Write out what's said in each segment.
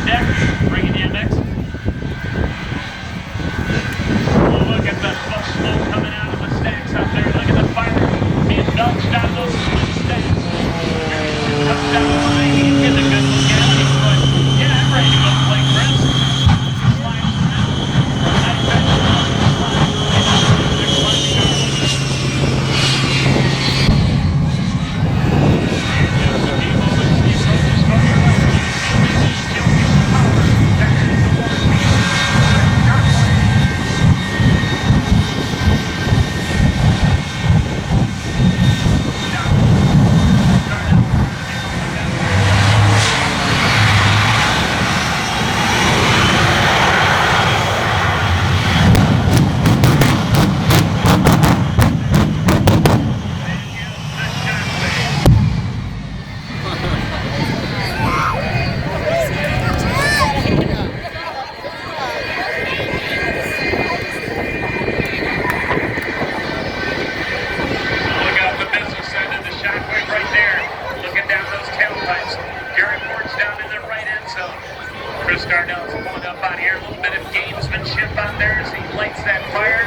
deck, bringing the MX. Look at the smoke coming out of the stacks out there. Look at the fire being belched out of those stacks. Comes down the line. He's getting a good look at it. He's going, yeah, I'm ready to go play, Chris. Slides around. Nice back slide. They're climbing up. Just a few moments. The approach is going right. Still gets power. Back to the water. Look out the business end of the Shockwave right there. Looking down those tailpipes. Girardeau's down in the right end zone. Girardeau's pulling up out here. A little bit of gamesmanship out there as he lights that fire.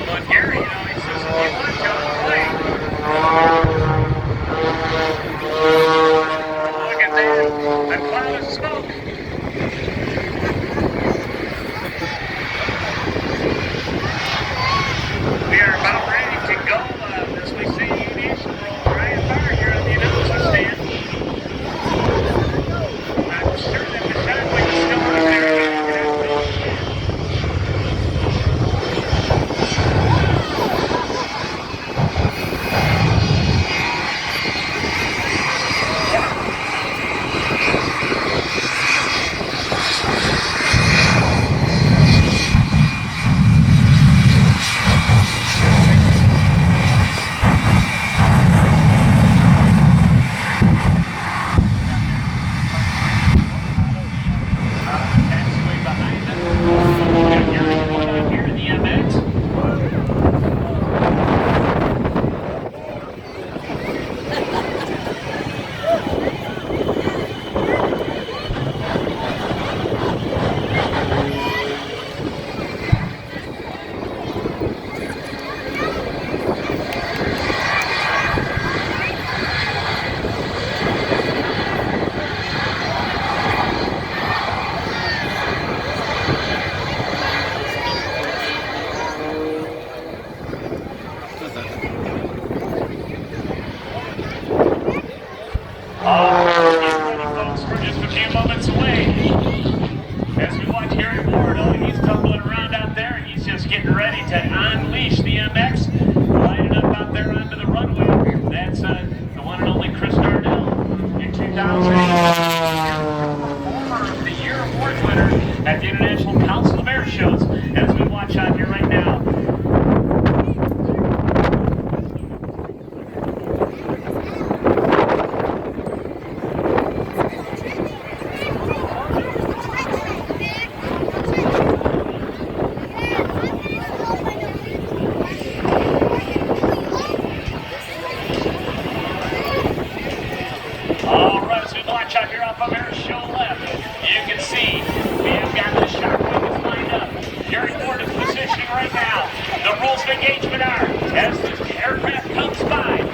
But Gary, you know, he says, if you want to play. Look at that. A cloud of smoke. We are about ready to go as we see aviation roll right fire here on the announcer stand. I'm sure that the Shockwave is still out there. Taxiway behind us. Got Gary going on here in the MX. Folks, we're just a few moments away. As we watch Girardeau, he's tumbling around out there. He's just getting ready to unleash the MX, light it up out there onto the runway. That's the one and only Girardeau in 2008. Former of the Year Award winner at the International Council of Air Shows. As we watch out here right now. All right, as we watch out here off of Air Show left, you can see we have got the Shockwave lined up. Girardeau is positioning right now. The rules of engagement are, as the aircraft comes by,